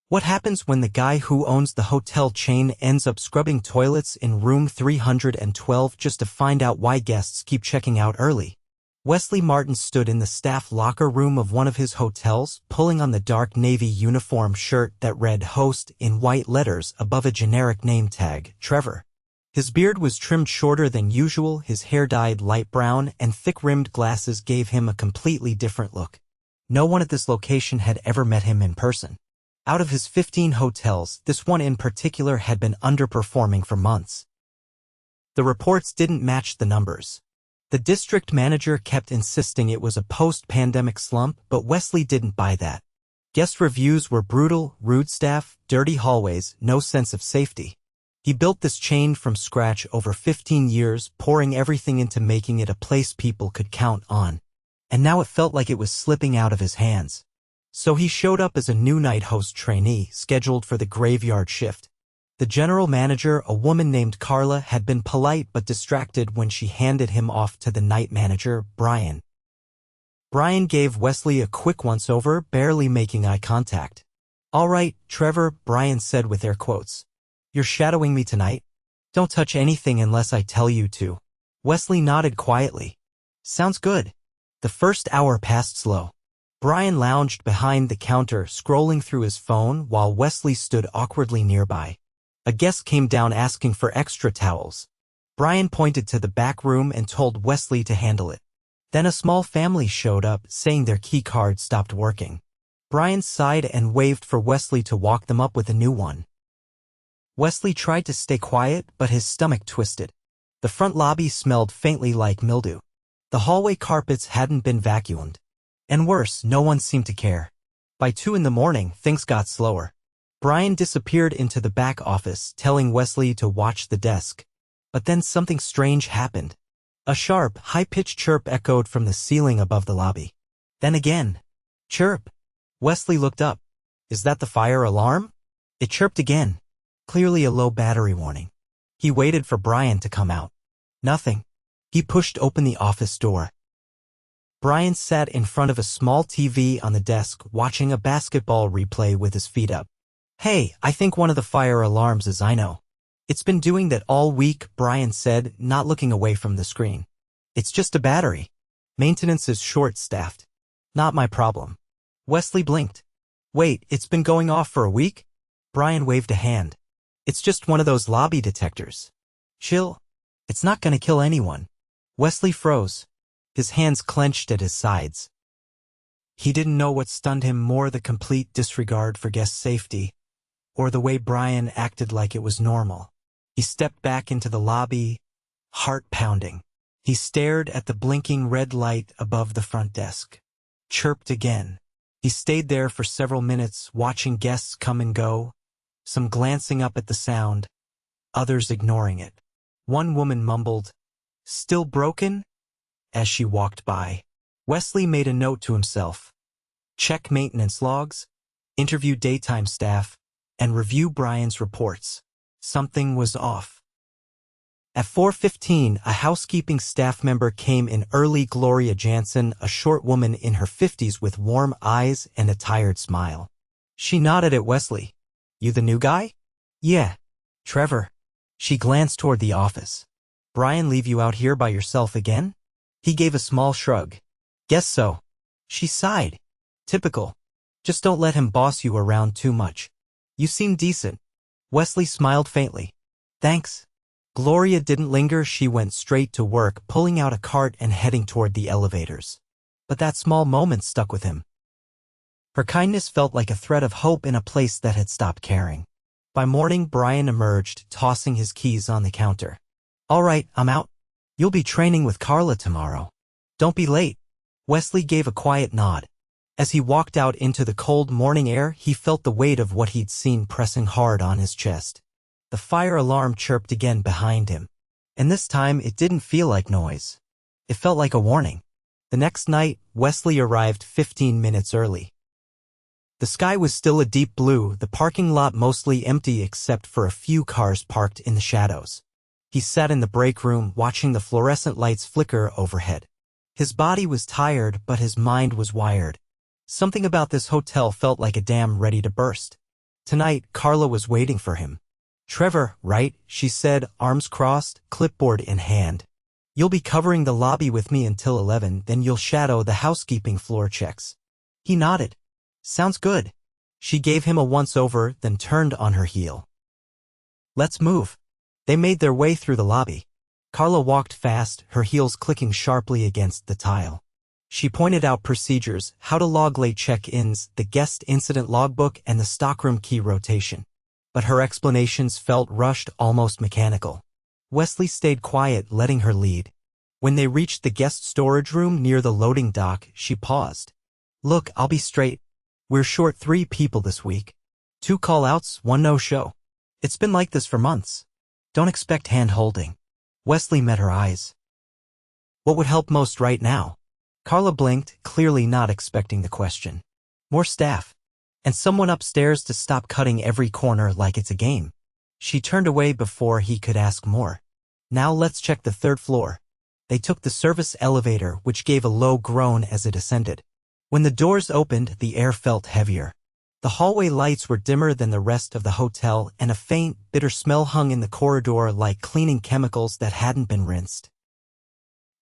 What happens when the guy who owns the hotel chain ends up scrubbing toilets in room 312 just to find out why guests keep checking out early? Wesley Martin stood in the staff locker room of one of his hotels, pulling on the dark navy uniform shirt that read Host in white letters above a generic name tag, Trevor. His beard was trimmed shorter than usual, his hair dyed light brown, and thick-rimmed glasses gave him a completely different look. No one at this location had ever met him in person. Out of his 15 hotels, this one in particular had been underperforming for months. The reports didn't match the numbers. The district manager kept insisting it was a post-pandemic slump, but Wesley didn't buy that. Guest reviews were brutal, rude staff, dirty hallways, no sense of safety. He built this chain from scratch over 15 years, pouring everything into making it a place people could count on. And now it felt like it was slipping out of his hands. So he showed up as a new night host trainee, scheduled for the graveyard shift. The general manager, a woman named Carla, had been polite but distracted when she handed him off to the night manager, Brian. Brian gave Wesley a quick once-over, barely making eye contact. "All right, Trevor," Brian said with air quotes. "You're shadowing me tonight? Don't touch anything unless I tell you to." Wesley nodded quietly. "Sounds good." The first hour passed slow. Brian lounged behind the counter, scrolling through his phone while Wesley stood awkwardly nearby. A guest came down asking for extra towels. Brian pointed to the back room and told Wesley to handle it. Then a small family showed up, saying their key card stopped working. Brian sighed and waved for Wesley to walk them up with a new one. Wesley tried to stay quiet, but his stomach twisted. The front lobby smelled faintly like mildew. The hallway carpets hadn't been vacuumed. And worse, no one seemed to care. By 2 in the morning, things got slower. Brian disappeared into the back office, telling Wesley to watch the desk. But then something strange happened. A sharp, high-pitched chirp echoed from the ceiling above the lobby. Then again. Chirp. Wesley looked up. Is that the fire alarm? It chirped again. Clearly a low battery warning. He waited for Brian to come out. Nothing. He pushed open the office door. Brian sat in front of a small TV on the desk, watching a basketball replay with his feet up. "Hey, I think one of the fire alarms is I know. It's been doing that all week," Brian said, not looking away from the screen. "It's just a battery. Maintenance is short-staffed. Not my problem." Wesley blinked. "Wait, it's been going off for a week?" Brian waved a hand. "It's just one of those lobby detectors. Chill. It's not gonna kill anyone." Wesley froze. His hands clenched at his sides. He didn't know what stunned him more, the complete disregard for guest safety, or the way Brian acted like it was normal. He stepped back into the lobby, heart pounding. He stared at the blinking red light above the front desk. Chirped again. He stayed there for several minutes, watching guests come and go, some glancing up at the sound, others ignoring it. One woman mumbled, "Still broken?" as she walked by. Wesley made a note to himself. Check maintenance logs, interview daytime staff, and review Brian's reports. Something was off. At 4:15, a housekeeping staff member came in early. Gloria Jansen, a short woman in her 50s with warm eyes and a tired smile. She nodded at Wesley. "You the new guy?" "Yeah. Trevor." She glanced toward the office. "Brian leave you out here by yourself again?" He gave a small shrug. "Guess so." She sighed. "Typical. Just don't let him boss you around too much. You seem decent." Wesley smiled faintly. "Thanks." Gloria didn't linger. She went straight to work, pulling out a cart and heading toward the elevators. But that small moment stuck with him. Her kindness felt like a thread of hope in a place that had stopped caring. By morning, Brian emerged, tossing his keys on the counter. "All right, I'm out. You'll be training with Carla tomorrow. Don't be late." Wesley gave a quiet nod. As he walked out into the cold morning air, he felt the weight of what he'd seen pressing hard on his chest. The fire alarm chirped again behind him. And this time, it didn't feel like noise. It felt like a warning. The next night, Wesley arrived 15 minutes early. The sky was still a deep blue, the parking lot mostly empty except for a few cars parked in the shadows. He sat in the break room, watching the fluorescent lights flicker overhead. His body was tired, but his mind was wired. Something about this hotel felt like a dam ready to burst. Tonight, Carla was waiting for him. "Trevor, right?" she said, arms crossed, clipboard in hand. "You'll be covering the lobby with me until 11, then you'll shadow the housekeeping floor checks." He nodded. "Sounds good." She gave him a once-over, then turned on her heel. "Let's move." They made their way through the lobby. Carla walked fast, her heels clicking sharply against the tile. She pointed out procedures, how to log late check-ins, the guest incident logbook, and the stockroom key rotation. But her explanations felt rushed, almost mechanical. Wesley stayed quiet, letting her lead. When they reached the guest storage room near the loading dock, she paused. "Look, I'll be straight. We're short 3 people this week. 2 call-outs, 1 no-show. It's been like this for months. Don't expect hand-holding." Wesley met her eyes. "What would help most right now?" Carla blinked, clearly not expecting the question. "More staff. And someone upstairs to stop cutting every corner like it's a game." She turned away before he could ask more. "Now let's check the 3rd floor." They took the service elevator, which gave a low groan as it ascended. When the doors opened, the air felt heavier. The hallway lights were dimmer than the rest of the hotel, and a faint, bitter smell hung in the corridor like cleaning chemicals that hadn't been rinsed.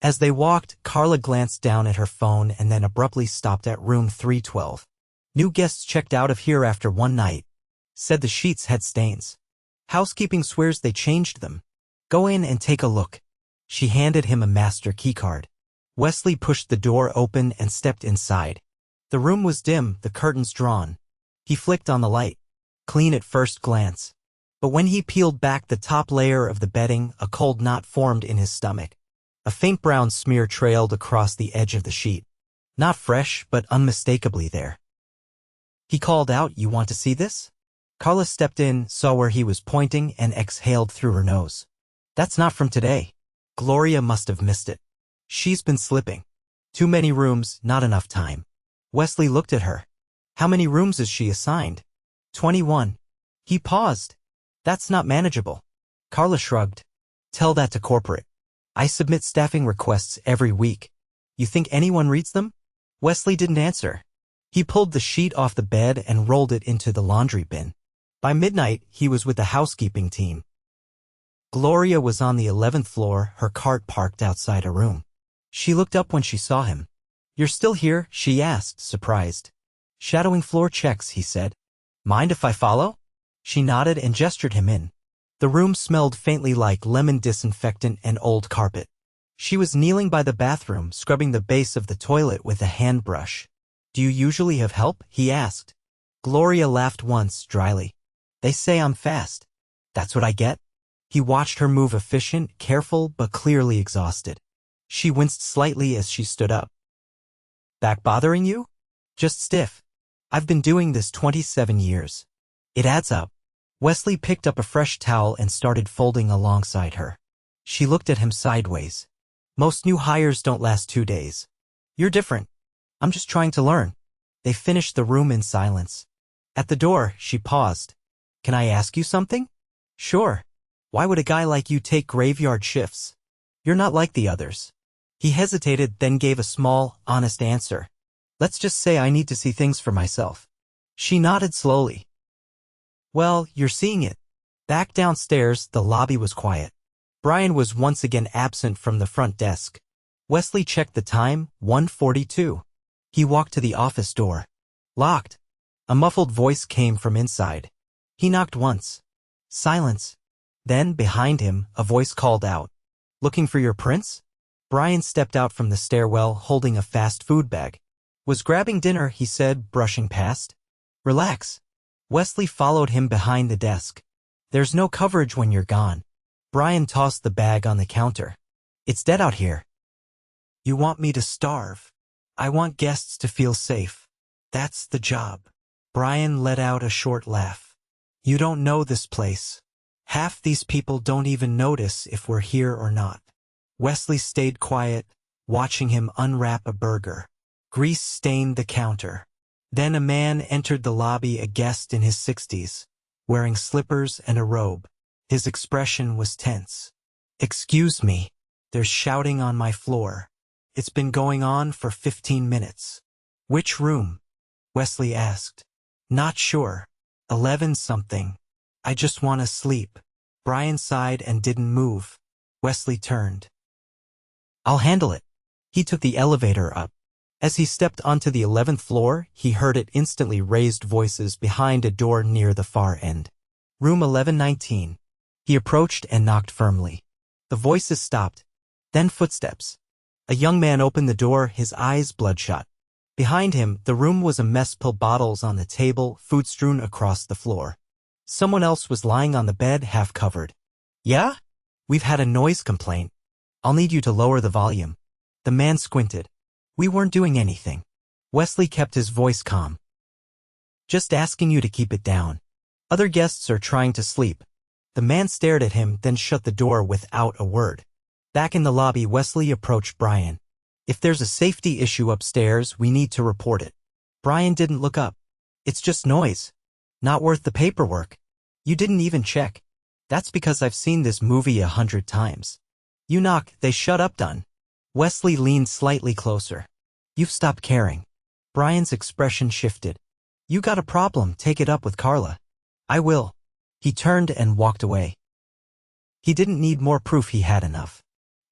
As they walked, Carla glanced down at her phone and then abruptly stopped at room 312. "New guests checked out of here after 1 night. Said the sheets had stains. Housekeeping swears they changed them. Go in and take a look." She handed him a master keycard. Wesley pushed the door open and stepped inside. The room was dim, the curtains drawn. He flicked on the light. Clean at first glance. But when he peeled back the top layer of the bedding, a cold knot formed in his stomach. A faint brown smear trailed across the edge of the sheet. Not fresh, but unmistakably there. He called out, "You want to see this?" Carla stepped in, saw where he was pointing, and exhaled through her nose. "That's not from today. Gloria must have missed it. She's been slipping. Too many rooms, not enough time." Wesley looked at her. "How many rooms is she assigned?" 21. He paused. "That's not manageable." Carla shrugged. "Tell that to corporate. I submit staffing requests every week. You think anyone reads them?" Wesley didn't answer. He pulled the sheet off the bed and rolled it into the laundry bin. By midnight, he was with the housekeeping team. Gloria was on the 11th floor, her cart parked outside a room. She looked up when she saw him. "You're still here?" she asked, surprised. "Shadowing floor checks," he said. "Mind if I follow?" She nodded and gestured him in. The room smelled faintly like lemon disinfectant and old carpet. She was kneeling by the bathroom, scrubbing the base of the toilet with a hand brush. "Do you usually have help?" he asked. Gloria laughed once, dryly. "They say I'm fast. That's what I get." He watched her move, efficient, careful, but clearly exhausted. She winced slightly as she stood up. "Back bothering you?" "Just stiff. I've been doing this 27 years. It adds up." Wesley picked up a fresh towel and started folding alongside her. She looked at him sideways. "Most new hires don't last 2 days. You're different. I'm just trying to learn." They finished the room in silence. At the door, she paused. "Can I ask you something?" "Sure. Why would a guy like you take graveyard shifts? You're not like the others." He hesitated, then gave a small, honest answer. "Let's just say I need to see things for myself." She nodded slowly. "Well, you're seeing it." Back downstairs, the lobby was quiet. Brian was once again absent from the front desk. Wesley checked the time, 1:42. He walked to the office door. Locked. A muffled voice came from inside. He knocked once. Silence. Then, behind him, a voice called out, "Looking for your prince?" Brian stepped out from the stairwell, holding a fast food bag. "Was grabbing dinner," he said, brushing past. "Relax." Wesley followed him behind the desk. "There's no coverage when you're gone." Brian tossed the bag on the counter. "It's dead out here." "You want me to starve? I want guests to feel safe. That's the job." Brian let out a short laugh. "You don't know this place. Half these people don't even notice if we're here or not." Wesley stayed quiet, watching him unwrap a burger. Grease stained the counter. Then a man entered the lobby, a guest in his 60s, wearing slippers and a robe. His expression was tense. "Excuse me, there's shouting on my floor. It's been going on for 15 minutes. "Which room?" Wesley asked. "Not sure. 11 something. I just want to sleep. Brian sighed and didn't move. Wesley turned. I'll handle it. He took the elevator up. As he stepped onto the 11th floor, he heard it instantly raised voices behind a door near the far end. Room 1119. He approached and knocked firmly. The voices stopped. Then footsteps. A young man opened the door, his eyes bloodshot. Behind him, the room was a mess, pill bottles on the table, food strewn across the floor. Someone else was lying on the bed, half covered. Yeah? We've had a noise complaint. I'll need you to lower the volume. The man squinted. We weren't doing anything. Wesley kept his voice calm. Just asking you to keep it down. Other guests are trying to sleep. The man stared at him, then shut the door without a word. Back in the lobby, Wesley approached Brian. If there's a safety issue upstairs, we need to report it. Brian didn't look up. It's just noise. Not worth the paperwork. You didn't even check. That's because I've seen this movie 100 times. You knock, they shut up, done. Wesley leaned slightly closer. You've stopped caring. Brian's expression shifted. You got a problem, take it up with Carla. I will. He turned and walked away. He didn't need more proof, he had enough.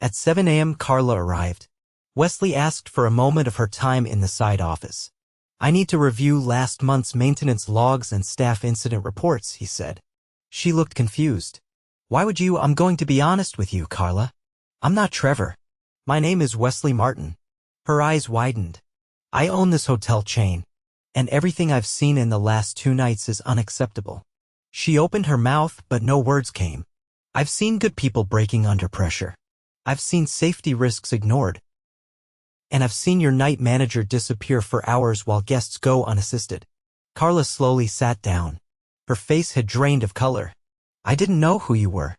At 7 a.m. Carla arrived. Wesley asked for a moment of her time in the side office. I need to review last month's maintenance logs and staff incident reports, he said. She looked confused. Why would you? I'm going to be honest with you, Carla. I'm not Trevor. My name is Wesley Martin. Her eyes widened. I own this hotel chain, and everything I've seen in the last 2 nights is unacceptable. She opened her mouth, but no words came. I've seen good people breaking under pressure. I've seen safety risks ignored. And I've seen your night manager disappear for hours while guests go unassisted. Carla slowly sat down. Her face had drained of color. I didn't know who you were.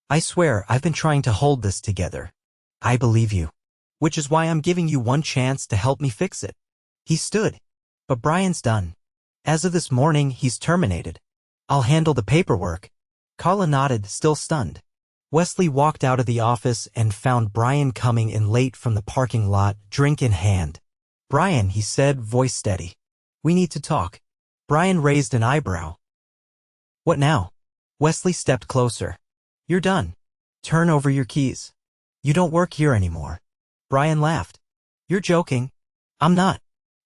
I swear I've been trying to hold this together. I believe you. Which is why I'm giving you one chance to help me fix it. He stood. But Brian's done. As of this morning, he's terminated. I'll handle the paperwork. Carla nodded, still stunned. Wesley walked out of the office and found Brian coming in late from the parking lot, drink in hand. Brian, he said, voice steady. We need to talk. Brian raised an eyebrow. What now? Wesley stepped closer. You're done. Turn over your keys. You don't work here anymore. Brian laughed. You're joking. I'm not.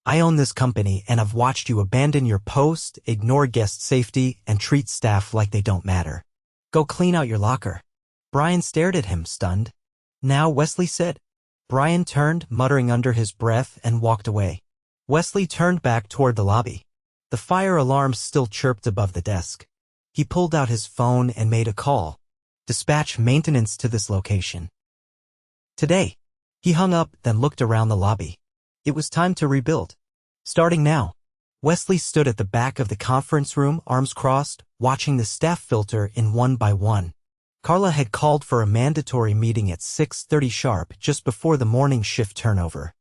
I own this company and I've watched you abandon your post, ignore guest safety, and treat staff like they don't matter. Go clean out your locker. Brian stared at him, stunned. Now, Wesley said. Brian turned, muttering under his breath, and walked away. Wesley turned back toward the lobby. The fire alarm still chirped above the desk. He pulled out his phone and made a call. Dispatch maintenance to this location. Today. He hung up, then looked around the lobby. It was time to rebuild. Starting now. Wesley stood at the back of the conference room, arms crossed, watching the staff filter in one by one. Carla had called for a mandatory meeting at 6:30 sharp just before the morning shift turnover.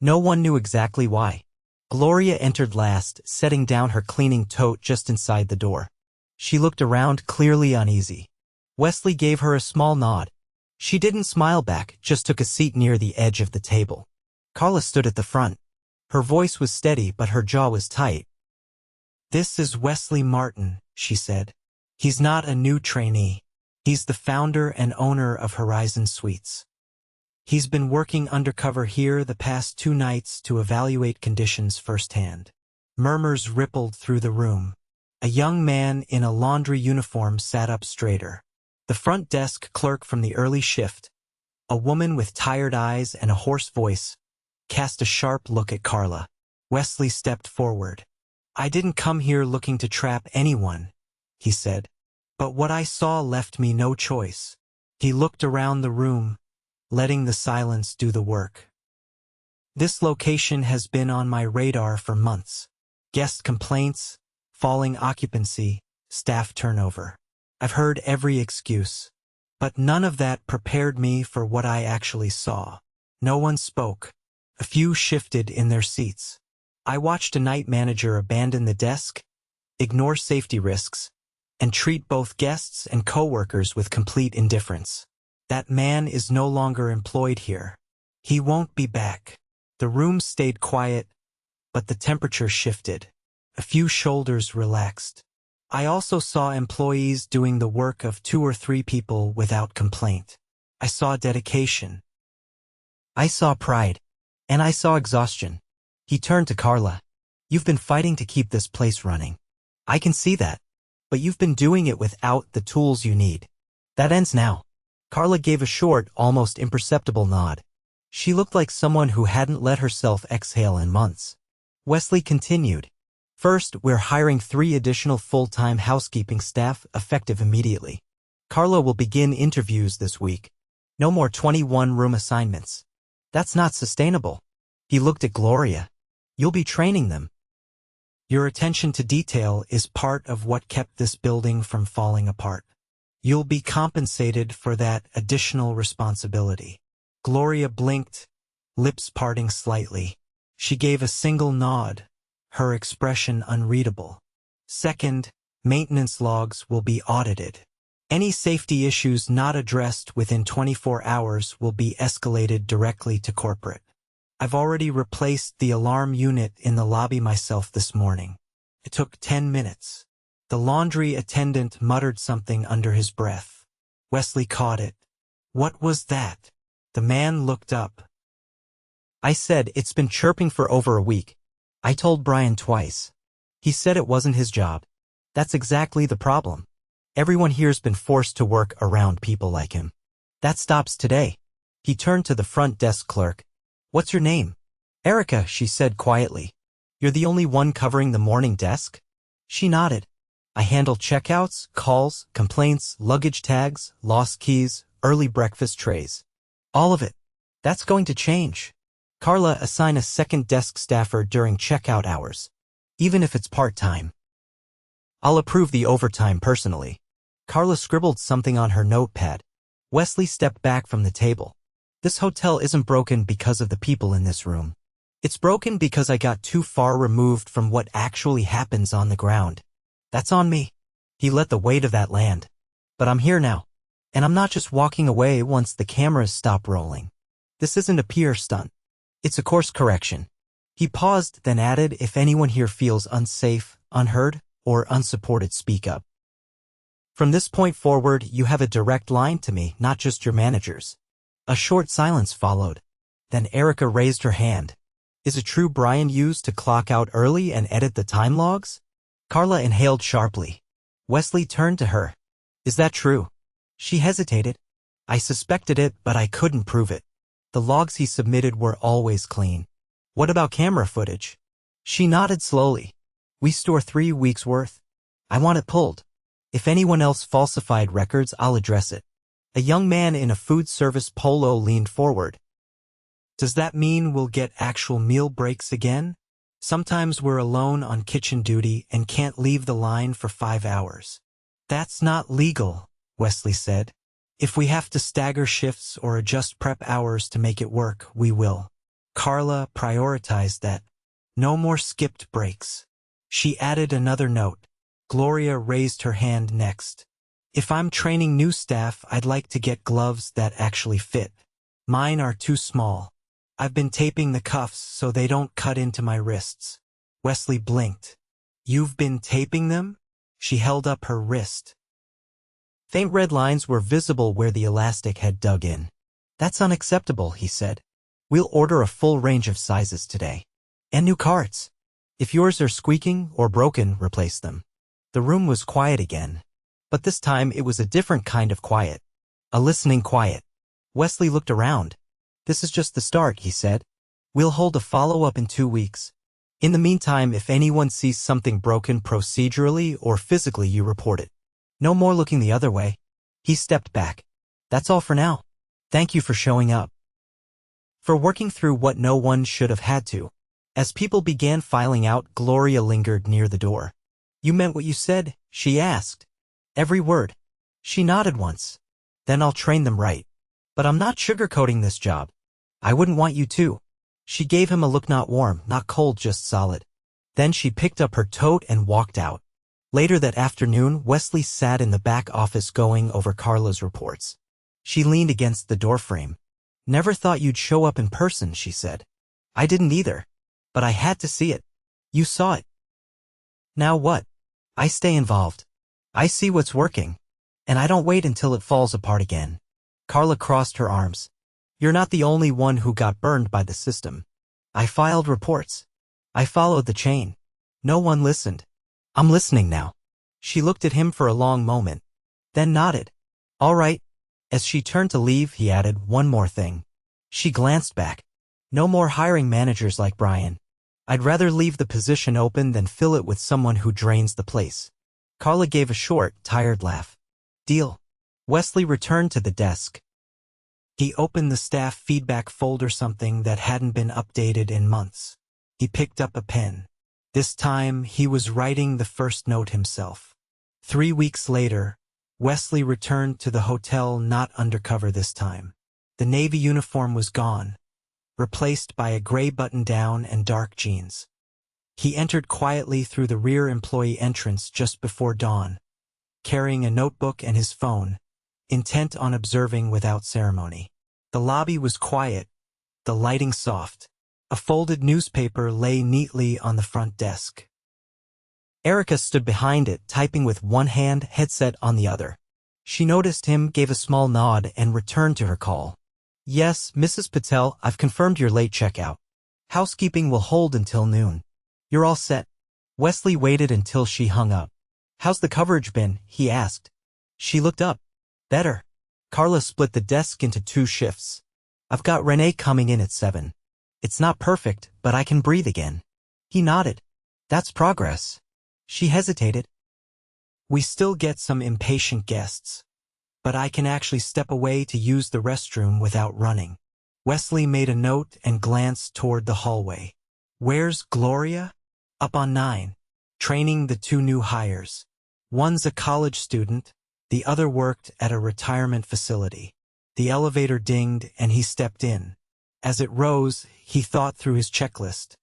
No one knew exactly why. Gloria entered last, setting down her cleaning tote just inside the door. She looked around, clearly uneasy. Wesley gave her a small nod. She didn't smile back, just took a seat near the edge of the table. Carla stood at the front. Her voice was steady, but her jaw was tight. This is Wesley Martin, she said. He's not a new trainee. He's the founder and owner of Horizon Suites. He's been working undercover here the past 2 nights to evaluate conditions firsthand. Murmurs rippled through the room. A young man in a laundry uniform sat up straighter. The front desk clerk from the early shift, a woman with tired eyes and a hoarse voice, cast a sharp look at Carla. Wesley stepped forward. I didn't come here looking to trap anyone, he said. But what I saw left me no choice. He looked around the room, letting the silence do the work. This location has been on my radar for months. Guest complaints, falling occupancy, staff turnover. I've heard every excuse. But none of that prepared me for what I actually saw. No one spoke. A few shifted in their seats. I watched a night manager abandon the desk, ignore safety risks, and treat both guests and coworkers with complete indifference. That man is no longer employed here. He won't be back. The room stayed quiet, but the temperature shifted. A few shoulders relaxed. I also saw employees doing the work of 2 or 3 people without complaint. I saw dedication. I saw pride. And I saw exhaustion. He turned to Carla. You've been fighting to keep this place running. I can see that. But you've been doing it without the tools you need. That ends now. Carla gave a short, almost imperceptible nod. She looked like someone who hadn't let herself exhale in months. Wesley continued. First, we're hiring 3 additional full-time housekeeping staff effective immediately. Carla will begin interviews this week. No more 21-room assignments. That's not sustainable. He looked at Gloria. You'll be training them. Your attention to detail is part of what kept this building from falling apart. You'll be compensated for that additional responsibility. Gloria blinked, lips parting slightly. She gave a single nod, her expression unreadable. Second, maintenance logs will be audited. Any safety issues not addressed within 24 hours will be escalated directly to corporate. I've already replaced the alarm unit in the lobby myself this morning. It took 10 minutes. The laundry attendant muttered something under his breath. Wesley caught it. What was that? The man looked up. I said it's been chirping for over a week. I told Brian twice. He said it wasn't his job. That's exactly the problem. Everyone here's been forced to work around people like him. That stops today. He turned to the front desk clerk. What's your name? Erica, she said quietly. You're the only one covering the morning desk? She nodded. I handle checkouts, calls, complaints, luggage tags, lost keys, early breakfast trays. All of it. That's going to change. Carla, assign a second desk staffer during checkout hours, even if it's part-time. I'll approve the overtime personally. Carla scribbled something on her notepad. Wesley stepped back from the table. This hotel isn't broken because of the people in this room. It's broken because I got too far removed from what actually happens on the ground. That's on me. He let the weight of that land. But I'm here now. And I'm not just walking away once the cameras stop rolling. This isn't a PR stunt. It's a course correction. He paused, then added, if anyone here feels unsafe, unheard, or unsupported, speak up. From this point forward, you have a direct line to me, not just your managers. A short silence followed. Then Erica raised her hand. Is it true Brian used to clock out early and edit the time logs? Carla inhaled sharply. Wesley turned to her. Is that true? She hesitated. I suspected it, but I couldn't prove it. The logs he submitted were always clean. What about camera footage? She nodded slowly. We store 3 weeks' worth. I want it pulled. If anyone else falsified records, I'll address it. A young man in a food service polo leaned forward. Does that mean we'll get actual meal breaks again? Sometimes we're alone on kitchen duty and can't leave the line for 5 hours. That's not legal, Wesley said. If we have to stagger shifts or adjust prep hours to make it work, we will. Carla prioritized that. No more skipped breaks. She added another note. Gloria raised her hand next. If I'm training new staff, I'd like to get gloves that actually fit. Mine are too small. I've been taping the cuffs so they don't cut into my wrists. Wesley blinked. You've been taping them? She held up her wrist. Faint red lines were visible where the elastic had dug in. That's unacceptable, he said. We'll order a full range of sizes today. And new carts. If yours are squeaking or broken, replace them. The room was quiet again. But this time it was a different kind of quiet. A listening quiet. Wesley looked around. This is just the start, he said. We'll hold a follow-up in 2 weeks. In the meantime, if anyone sees something broken procedurally or physically, you report it. No more looking the other way. He stepped back. That's all for now. Thank you for showing up. For working through what no one should have had to. As people began filing out, Gloria lingered near the door. You meant what you said? She asked. Every word. She nodded once. Then I'll train them right. But I'm not sugarcoating this job. I wouldn't want you to. She gave him a look, not warm, not cold, just solid. Then she picked up her tote and walked out. Later that afternoon, Wesley sat in the back office going over Carla's reports. She leaned against the doorframe. Never thought you'd show up in person, she said. I didn't either. But I had to see it. You saw it. Now what? I stay involved. I see what's working. And I don't wait until it falls apart again. Carla crossed her arms. You're not the only one who got burned by the system. I filed reports. I followed the chain. No one listened. I'm listening now. She looked at him for a long moment, then nodded. All right. As she turned to leave, he added one more thing. She glanced back. No more hiring managers like Brian. I'd rather leave the position open than fill it with someone who drains the place. Carla gave a short, tired laugh. Deal. Wesley returned to the desk. He opened the staff feedback folder, something that hadn't been updated in months. He picked up a pen. This time, he was writing the first note himself. 3 weeks later, Wesley returned to the hotel, not undercover this time. The navy uniform was gone, replaced by a gray button-down and dark jeans. He entered quietly through the rear employee entrance just before dawn, carrying a notebook and his phone, intent on observing without ceremony. The lobby was quiet, the lighting soft. A folded newspaper lay neatly on the front desk. Erica stood behind it, typing with one hand, headset on the other. She noticed him, gave a small nod, and returned to her call. Yes, Mrs. Patel, I've confirmed your late checkout. Housekeeping will hold until noon. You're all set. Wesley waited until she hung up. How's the coverage been? He asked. She looked up. Better. Carla split the desk into 2 shifts. I've got Renee coming in at 7. It's not perfect, but I can breathe again. He nodded. That's progress. She hesitated. We still get some impatient guests, but I can actually step away to use the restroom without running. Wesley made a note and glanced toward the hallway. Where's Gloria? Up on 9. Training the 2 new hires. One's a college student, the other worked at a retirement facility. The elevator dinged and he stepped in. As it rose, he thought through his checklist.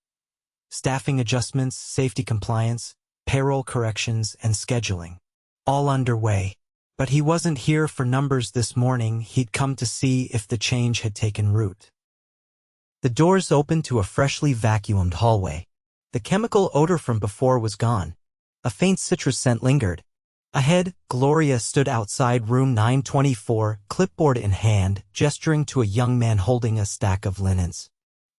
Staffing adjustments, safety compliance, payroll corrections, and scheduling. All underway. But he wasn't here for numbers this morning. He'd come to see if the change had taken root. The doors opened to a freshly vacuumed hallway. The chemical odor from before was gone. A faint citrus scent lingered. Ahead, Gloria stood outside room 924, clipboard in hand, gesturing to a young man holding a stack of linens.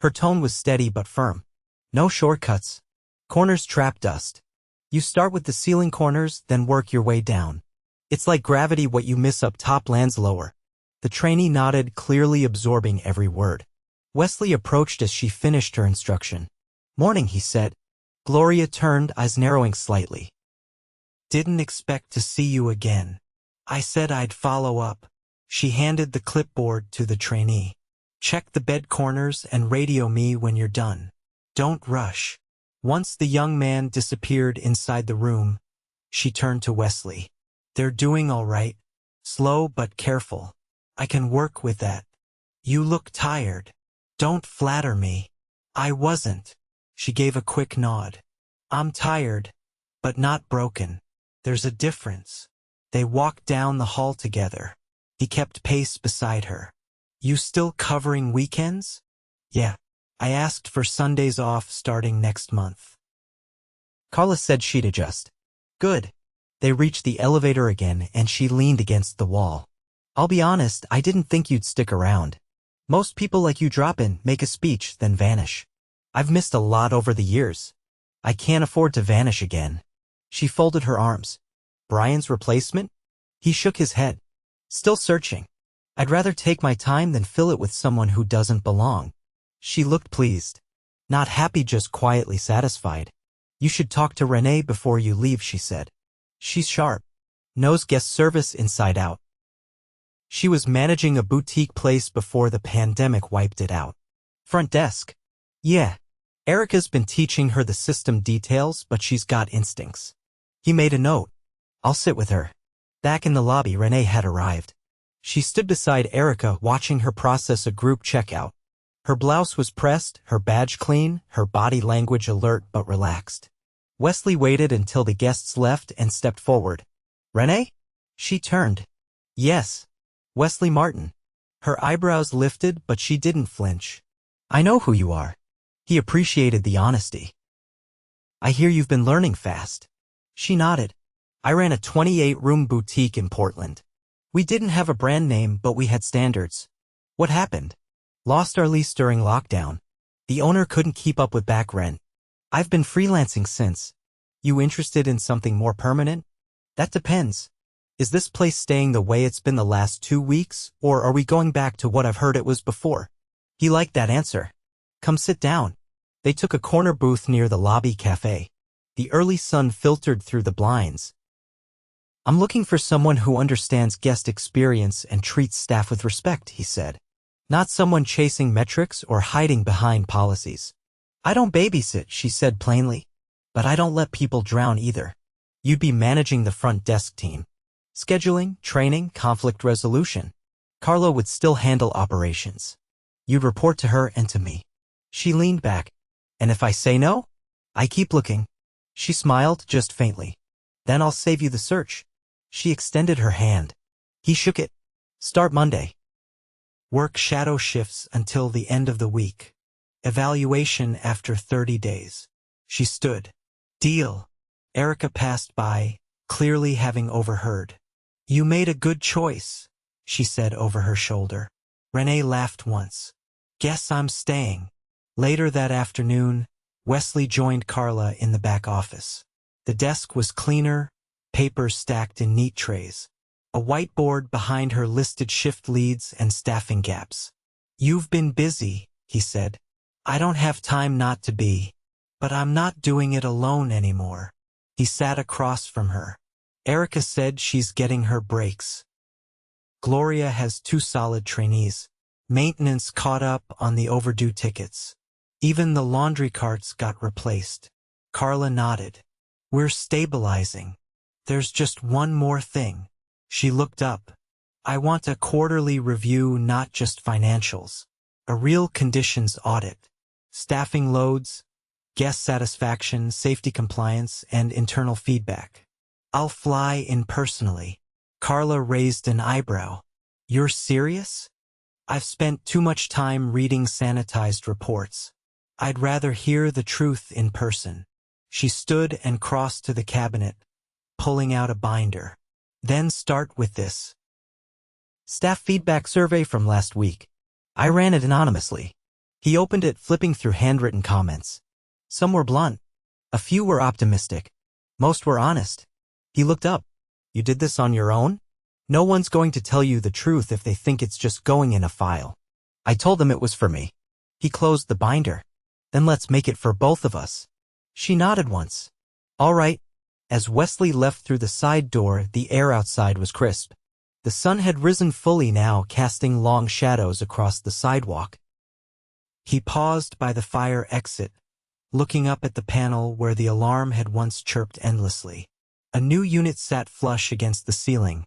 Her tone was steady but firm. No shortcuts. Corners trap dust. You start with the ceiling corners, then work your way down. It's like gravity, what you miss up top lands lower. The trainee nodded, clearly absorbing every word. Wesley approached as she finished her instruction. Morning, he said. Gloria turned, eyes narrowing slightly. Didn't expect to see you again. I said I'd follow up. She handed the clipboard to the trainee. Check the bed corners and radio me when you're done. Don't rush. Once the young man disappeared inside the room, she turned to Wesley. They're doing all right. Slow but careful. I can work with that. You look tired. Don't flatter me. I wasn't. She gave a quick nod. I'm tired, but not broken. There's a difference. They walked down the hall together. He kept pace beside her. You still covering weekends? Yeah. I asked for Sundays off starting next month. Carla said she'd adjust. Good. They reached the elevator again and she leaned against the wall. I'll be honest, I didn't think you'd stick around. Most people like you drop in, make a speech, then vanish. I've missed a lot over the years. I can't afford to vanish again. She folded her arms. Brian's replacement? He shook his head. Still searching. I'd rather take my time than fill it with someone who doesn't belong. She looked pleased. Not happy, just quietly satisfied. You should talk to Renee before you leave, she said. She's sharp. Knows guest service inside out. She was managing a boutique place before the pandemic wiped it out. Front desk. Yeah. Erica's been teaching her the system details, but she's got instincts. He made a note. I'll sit with her. Back in the lobby, Renee had arrived. She stood beside Erica, watching her process a group checkout. Her blouse was pressed, her badge clean, her body language alert but relaxed. Wesley waited until the guests left and stepped forward. Renee? She turned. Yes. Wesley Martin. Her eyebrows lifted, but she didn't flinch. I know who you are. He appreciated the honesty. I hear you've been learning fast. She nodded. I ran a 28-room boutique in Portland. We didn't have a brand name, but we had standards. What happened? Lost our lease during lockdown. The owner couldn't keep up with back rent. I've been freelancing since. You interested in something more permanent? That depends. Is this place staying the way it's been the last 2 weeks, or are we going back to what I've heard it was before? He liked that answer. Come sit down. They took a corner booth near the lobby cafe. The early sun filtered through the blinds. I'm looking for someone who understands guest experience and treats staff with respect, he said. Not someone chasing metrics or hiding behind policies. I don't babysit, she said plainly. But I don't let people drown either. You'd be managing the front desk team. Scheduling, training, conflict resolution. Carla would still handle operations. You'd report to her and to me. She leaned back. And if I say no? I keep looking. She smiled, just faintly. Then I'll save you the search. She extended her hand. He shook it. Start Monday. Work shadow shifts until the end of the week. Evaluation after 30 days. She stood. Deal. Erica passed by, clearly having overheard. You made a good choice, she said over her shoulder. Renee laughed once. Guess I'm staying. Later that afternoon, Wesley joined Carla in the back office. The desk was cleaner, papers stacked in neat trays. A whiteboard behind her listed shift leads and staffing gaps. You've been busy, he said. I don't have time not to be. But I'm not doing it alone anymore. He sat across from her. Erica said she's getting her breaks. Gloria has 2 solid trainees. Maintenance caught up on the overdue tickets. Even the laundry carts got replaced. Carla nodded. We're stabilizing. There's just one more thing. She looked up. I want a quarterly review, not just financials. A real conditions audit. Staffing loads, guest satisfaction, safety compliance, and internal feedback. I'll fly in personally. Carla raised an eyebrow. You're serious? I've spent too much time reading sanitized reports. I'd rather hear the truth in person. She stood and crossed to the cabinet, pulling out a binder. Then start with this. Staff feedback survey from last week. I ran it anonymously. He opened it, flipping through handwritten comments. Some were blunt. A few were optimistic. Most were honest. He looked up. You did this on your own? No one's going to tell you the truth if they think it's just going in a file. I told them it was for me. He closed the binder. Then let's make it for both of us. She nodded once. All right. As Wesley left through the side door, the air outside was crisp. The sun had risen fully now, casting long shadows across the sidewalk. He paused by the fire exit, looking up at the panel where the alarm had once chirped endlessly. A new unit sat flush against the ceiling.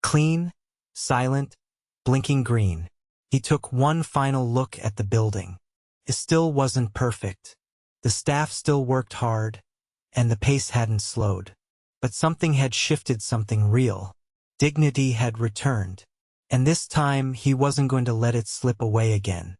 Clean, silent, blinking green. He took one final look at the building. It still wasn't perfect. The staff still worked hard, and the pace hadn't slowed. But something had shifted, something real. Dignity had returned. And this time he wasn't going to let it slip away again.